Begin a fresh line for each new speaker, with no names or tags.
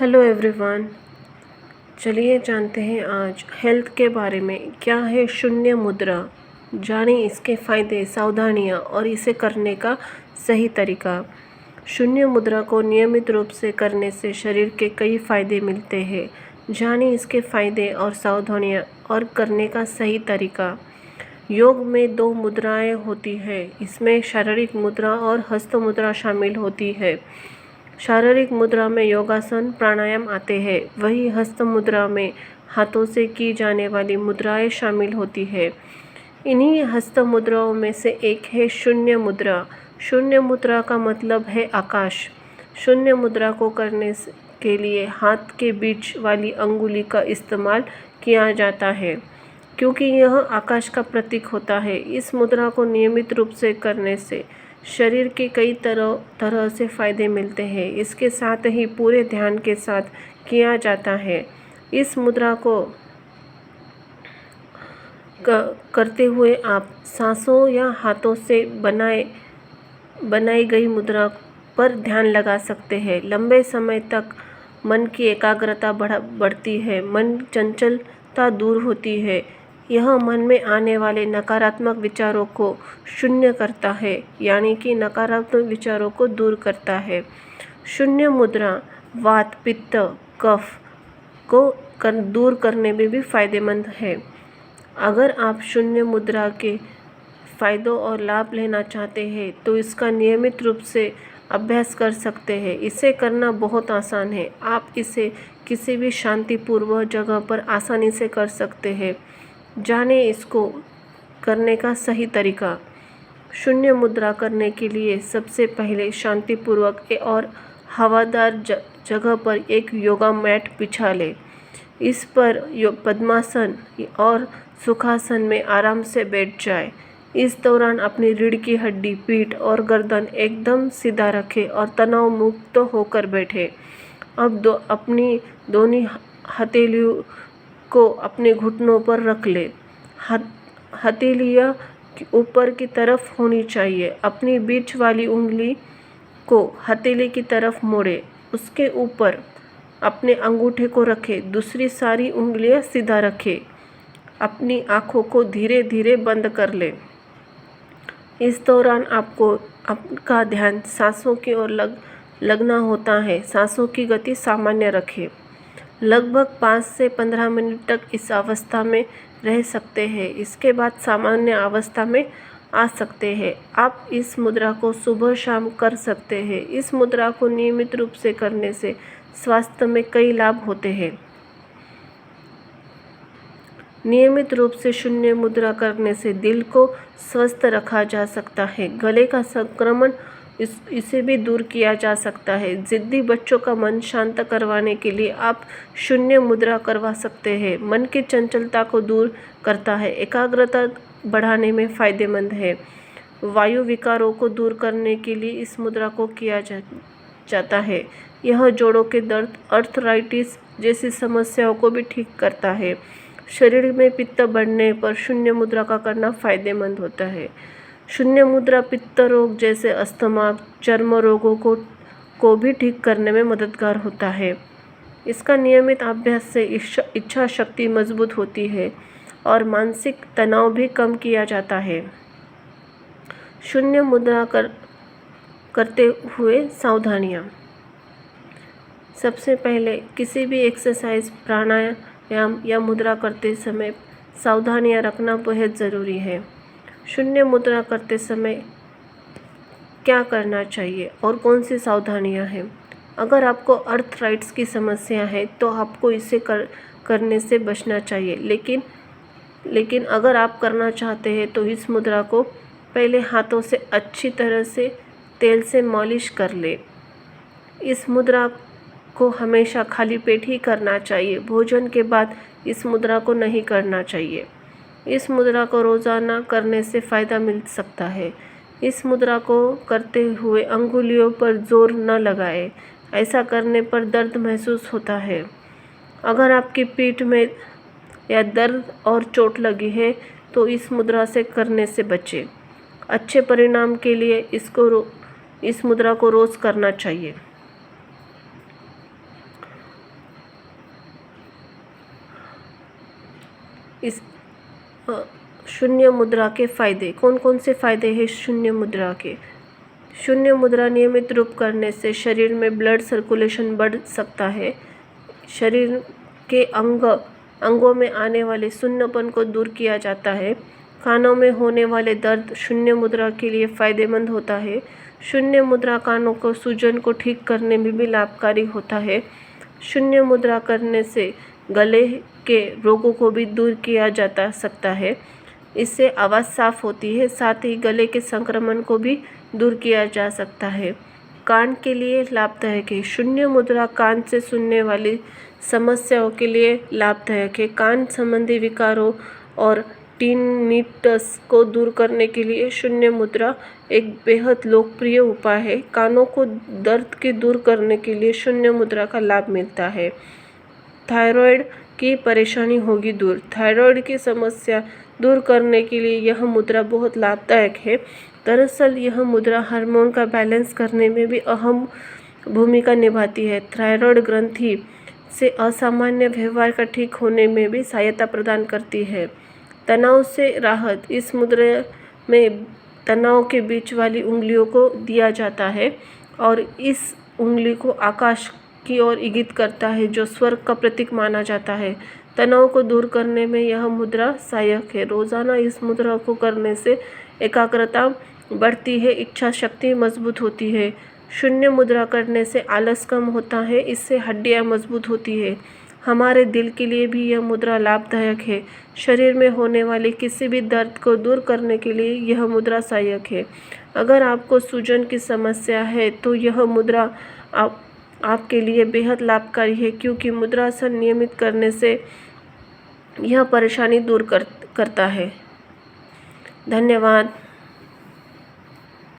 Hello everyone. चलिए जानते हैं आज हेल्थ के बारे में। क्या है शून्य मुद्रा, जानें इसके फ़ायदे, सावधानियां और इसे करने का सही तरीका। शून्य मुद्रा को नियमित रूप से करने से शरीर के कई फ़ायदे मिलते हैं। जानें इसके फ़ायदे और सावधानियां और करने का सही तरीका। योग में 2 मुद्राएं होती हैं। इसमें शारीरिक मुद्रा और हस्त मुद्रा शामिल होती है। शारीरिक मुद्रा में योगासन, प्राणायाम आते हैं, वही हस्त मुद्रा में हाथों से की जाने वाली मुद्राएं शामिल होती है। इन्हीं हस्त मुद्राओं में से एक है शून्य मुद्रा। शून्य मुद्रा का मतलब है आकाश। शून्य मुद्रा को करने के लिए हाथ के बीच वाली अंगुली का इस्तेमाल किया जाता है, क्योंकि यह आकाश का प्रतीक होता है। इस मुद्रा को नियमित रूप से करने से शरीर के कई तरह से फ़ायदे मिलते हैं। इसके साथ ही पूरे ध्यान के साथ किया जाता है। इस मुद्रा को करते हुए आप सांसों या हाथों से बनाई गई मुद्रा पर ध्यान लगा सकते हैं। लंबे समय तक मन की एकाग्रता बढ़ती है, मन चंचलता दूर होती है। यह मन में आने वाले नकारात्मक विचारों को शून्य करता है, यानी कि नकारात्मक विचारों को दूर करता है। शून्य मुद्रा वात, पित्त, कफ को दूर करने में भी फायदेमंद है। अगर आप शून्य मुद्रा के फ़ायदों और लाभ लेना चाहते हैं तो इसका नियमित रूप से अभ्यास कर सकते हैं। इसे करना बहुत आसान है। आप इसे किसी भी शांतिपूर्वक जगह पर आसानी से कर सकते हैं। जानें इसको करने का सही तरीका। शून्य मुद्रा करने के लिए सबसे पहले शांतिपूर्वक और हवादार जगह पर एक योगा मैट बिछा लें। इस पर पद्मासन और सुखासन में आराम से बैठ जाए। इस दौरान अपनी रीढ़ की हड्डी, पीठ और गर्दन एकदम सीधा रखें और तनाव मुक्त होकर बैठें। अब अपनी दोनों हथेलियों को अपने घुटनों पर रख लें। हथेलियाँ ऊपर की तरफ होनी चाहिए। अपनी बीच वाली उंगली को हथेली की तरफ मोड़ें। उसके ऊपर अपने अंगूठे को रखें। दूसरी सारी उंगलियां सीधा रखें। अपनी आँखों को धीरे धीरे बंद कर लें। इस दौरान आपका ध्यान सांसों की ओर लगना होता है। सांसों की गति सामान्य रखें। लगभग 5 से 15 मिनट तक इस अवस्था में रह सकते हैं। इसके बाद सामान्य अवस्था में आ सकते हैं। आप इस मुद्रा को सुबह शाम कर सकते हैं। इस मुद्रा को नियमित रूप से करने से स्वास्थ्य में कई लाभ होते हैं। नियमित रूप से शून्य मुद्रा करने से दिल को स्वस्थ रखा जा सकता है। गले का संक्रमण इसे भी दूर किया जा सकता है। जिद्दी बच्चों का मन शांत करवाने के लिए आप शून्य मुद्रा करवा सकते हैं। मन की चंचलता को दूर करता है, एकाग्रता बढ़ाने में फ़ायदेमंद है। वायु विकारों को दूर करने के लिए इस मुद्रा को किया जाता है। यह जोड़ों के दर्द, आर्थराइटिस जैसी समस्याओं को भी ठीक करता है। शरीर में पित्त बढ़ने पर शून्य मुद्रा का करना फ़ायदेमंद होता है। शून्य मुद्रा पित्त रोग जैसे अस्थमा, चर्म रोगों को भी ठीक करने में मददगार होता है। इसका नियमित अभ्यास से इच्छा शक्ति मजबूत होती है और मानसिक तनाव भी कम किया जाता है। शून्य मुद्रा करते हुए सावधानियाँ। सबसे पहले किसी भी एक्सरसाइज, प्राणायाम या मुद्रा करते समय सावधानियाँ रखना बेहद ज़रूरी है। शून्य मुद्रा करते समय क्या करना चाहिए और कौन सी सावधानियाँ हैं। अगर आपको आर्थराइटिस की समस्या है तो आपको इसे करने से बचना चाहिए। लेकिन अगर आप करना चाहते हैं तो इस मुद्रा को पहले हाथों से अच्छी तरह से तेल से मालिश कर लें। इस मुद्रा को हमेशा खाली पेट ही करना चाहिए। भोजन के बाद इस मुद्रा को नहीं करना चाहिए। इस मुद्रा को रोज़ाना करने से फ़ायदा मिल सकता है। इस मुद्रा को करते हुए अंगुलियों पर जोर न लगाएं। ऐसा करने पर दर्द महसूस होता है। अगर आपकी पीठ में या दर्द और चोट लगी है तो इस मुद्रा से करने से बचें। अच्छे परिणाम के लिए इस मुद्रा को रोज़ करना चाहिए। इस शून्य मुद्रा के फ़ायदे, कौन कौन से फ़ायदे हैं शून्य मुद्रा के? शून्य मुद्रा नियमित रूप करने से शरीर में ब्लड सर्कुलेशन बढ़ सकता है। शरीर के अंगों में आने वाले शून्यपन को दूर किया जाता है। कानों में होने वाले दर्द शून्य मुद्रा के लिए फ़ायदेमंद होता है। शून्य मुद्रा कानों को सूजन को ठीक करने में भी लाभकारी होता है। शून्य मुद्रा करने से गले के रोगों को भी दूर किया जा सकता है। इससे आवाज़ साफ होती है, साथ ही गले के संक्रमण को भी दूर किया जा सकता है। कान के लिए लाभदायक है। शून्य मुद्रा कान से सुनने वाली समस्याओं के लिए लाभदायक है। कान संबंधी विकारों और टिनिटस को दूर करने के लिए शून्य मुद्रा एक बेहद लोकप्रिय उपाय है। कानों को दर्द के दूर करने के लिए शून्य मुद्रा का लाभ मिलता है। थायराइड की परेशानी होगी दूर। थायराइड की समस्या दूर करने के लिए यह मुद्रा बहुत लाभदायक है। दरअसल यह मुद्रा हार्मोन का बैलेंस करने में भी अहम भूमिका निभाती है। थायराइड ग्रंथि से असामान्य व्यवहार का ठीक होने में भी सहायता प्रदान करती है। तनाव से राहत, इस मुद्रा में तनाव के बीच वाली उंगलियों को दिया जाता है और इस उंगली को आकाश की ओर इंगित करता है, जो स्वर्ग का प्रतीक माना जाता है। तनाव को दूर करने में यह मुद्रा सहायक है। रोजाना इस मुद्रा को करने से एकाग्रता बढ़ती है, इच्छा शक्ति मजबूत होती है। शून्य मुद्रा करने से आलस कम होता है, इससे हड्डियां मजबूत होती है। हमारे दिल के लिए भी यह मुद्रा लाभदायक है। शरीर में होने वाले किसी भी दर्द को दूर करने के लिए यह मुद्रा सहायक है। अगर आपको सूजन की समस्या है तो यह मुद्रा आपके लिए बेहद लाभकारी है, क्योंकि मुद्रासन नियमित करने से यह परेशानी दूर करता है। धन्यवाद।